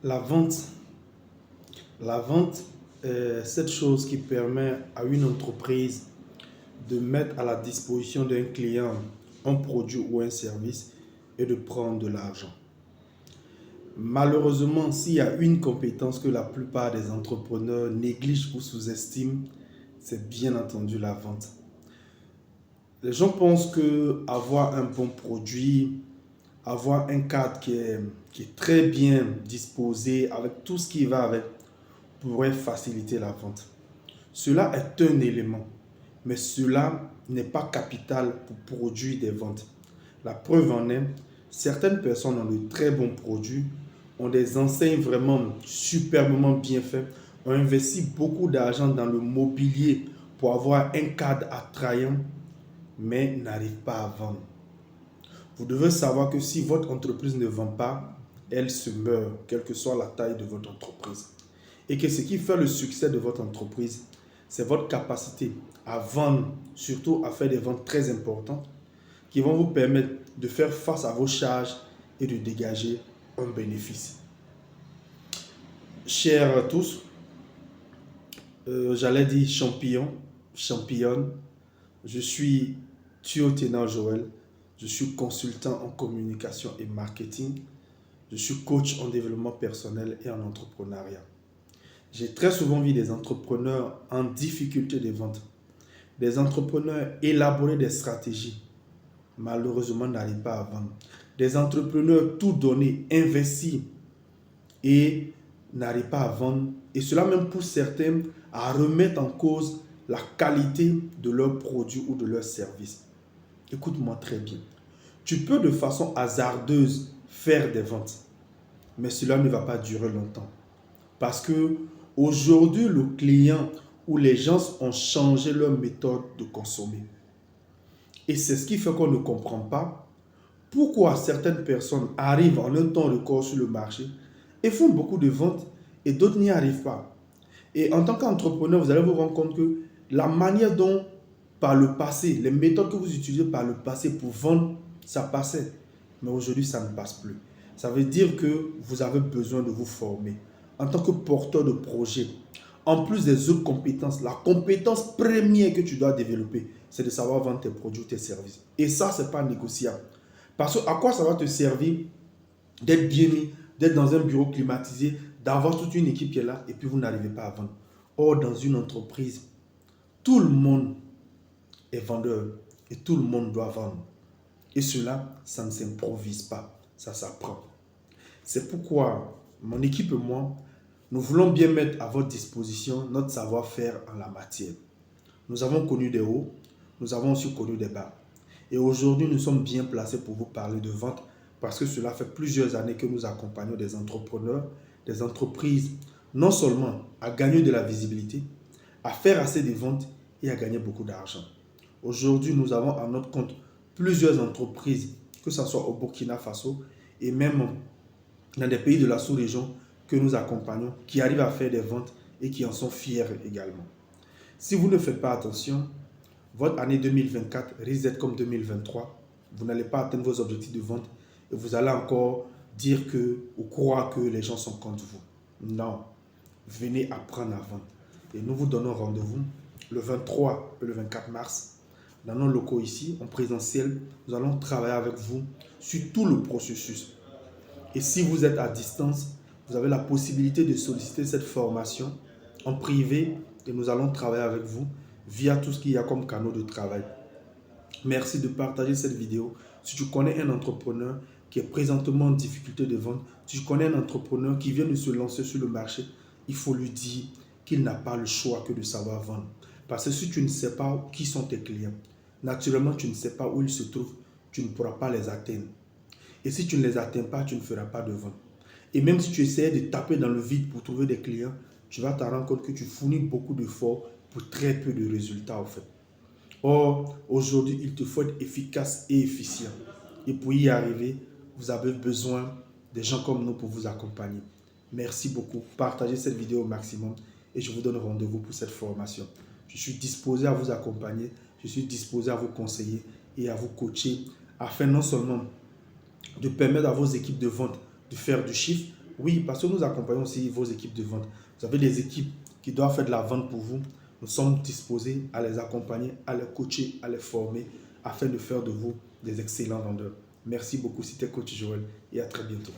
La vente, la vente est cette chose qui permet à une entreprise de mettre à la disposition d'un client un produit ou un service et de prendre de l'argent. Malheureusement, s'il y a une compétence que la plupart des entrepreneurs négligent ou sous-estiment, c'est bien entendu la vente. Les gens pensent que avoir un bon produit, avoir un cadre qui est très bien disposé avec tout ce qui va avec, pourrait faciliter la vente. Cela est un élément, mais cela n'est pas capital pour produire des ventes. La preuve en est, certaines personnes ont de très bons produits, ont des enseignes vraiment superbement bien faites, ont investi beaucoup d'argent dans le mobilier pour avoir un cadre attrayant, mais n'arrivent pas à vendre. Vous devez savoir que si votre entreprise ne vend pas, elle se meurt, quelle que soit la taille de votre entreprise. Et que ce qui fait le succès de votre entreprise, c'est votre capacité à vendre, surtout à faire des ventes très importantes qui vont vous permettre de faire face à vos charges et de dégager un bénéfice. Chers tous, j'allais dire championne, je suis Thio Ténor Joël, je suis consultant en communication et marketing, je suis coach en développement personnel et en entrepreneuriat. J'ai très souvent vu des entrepreneurs en difficulté de vente, des entrepreneurs élaborer des stratégies, malheureusement n'arrivent pas à vendre, des entrepreneurs tout donner, investir et n'arrivent pas à vendre. Et cela même pousse certains à remettre en cause la qualité de leurs produits ou de leurs services. Écoute-moi très bien. Tu peux de façon hasardeuse faire des ventes, mais cela ne va pas durer longtemps. Parce que aujourd'hui, le client ou les gens ont changé leur méthode de consommer. Et c'est ce qui fait qu'on ne comprend pas pourquoi certaines personnes arrivent en un temps record sur le marché et font beaucoup de ventes et d'autres n'y arrivent pas. Et en tant qu'entrepreneur, vous allez vous rendre compte que la manière dont, par le passé, les méthodes que vous utilisez par le passé pour vendre, ça passait. Mais aujourd'hui, ça ne passe plus. Ça veut dire que vous avez besoin de vous former. En tant que porteur de projet, en plus des autres compétences, la compétence première que tu dois développer, c'est de savoir vendre tes produits, tes services. Et ça, ce n'est pas négociable. Parce que à quoi ça va te servir d'être bien mis, d'être dans un bureau climatisé, d'avoir toute une équipe qui est là et puis vous n'arrivez pas à vendre. Or, dans une entreprise, tout le monde est vendeur et tout le monde doit vendre. Et cela, ça ne s'improvise pas, ça s'apprend. C'est pourquoi mon équipe et moi, nous voulons bien mettre à votre disposition notre savoir-faire en la matière. Nous avons connu des hauts, nous avons aussi connu des bas. Et aujourd'hui, nous sommes bien placés pour vous parler de vente parce que cela fait plusieurs années que nous accompagnons des entrepreneurs, des entreprises, non seulement à gagner de la visibilité, à faire assez de ventes et à gagner beaucoup d'argent. Aujourd'hui, nous avons à notre compte plusieurs entreprises, que ce soit au Burkina Faso et même dans des pays de la sous-région que nous accompagnons, qui arrivent à faire des ventes et qui en sont fiers également. Si vous ne faites pas attention, votre année 2024 risque d'être comme 2023. Vous n'allez pas atteindre vos objectifs de vente et vous allez encore dire que ou croire que les gens sont contre vous. Non, venez apprendre à vendre. Et nous vous donnons rendez-vous le 23 et le 24 mars dans nos locaux ici, en présentiel. Nous allons travailler avec vous sur tout le processus. Et si vous êtes à distance, vous avez la possibilité de solliciter cette formation en privé et nous allons travailler avec vous via tout ce qu'il y a comme canaux de travail. Merci de partager cette vidéo. Si tu connais un entrepreneur qui est présentement en difficulté de vente, si tu connais un entrepreneur qui vient de se lancer sur le marché, il faut lui dire qu'il n'a pas le choix que de savoir vendre. Parce que si tu ne sais pas qui sont tes clients, naturellement tu ne sais pas où ils se trouvent, tu ne pourras pas les atteindre. Et si tu ne les atteins pas, tu ne feras pas de vente. Et même si tu essaies de taper dans le vide pour trouver des clients, tu vas te rendre compte que tu fournis beaucoup d'efforts pour très peu de résultats en fait. Or, aujourd'hui, il te faut être efficace et efficient. Et pour y arriver, vous avez besoin de gens comme nous pour vous accompagner. Merci beaucoup. Partagez cette vidéo au maximum et je vous donne rendez-vous pour cette formation. Je suis disposé à vous accompagner, je suis disposé à vous conseiller et à vous coacher afin non seulement de permettre à vos équipes de vente de faire du chiffre, Oui, parce que nous accompagnons aussi vos équipes de vente. Vous avez des équipes qui doivent faire de la vente pour vous. Nous sommes disposés à les accompagner, à les coacher, à les former, afin de faire de vous des excellents vendeurs. Merci beaucoup, c'était Coach Joël et à très bientôt.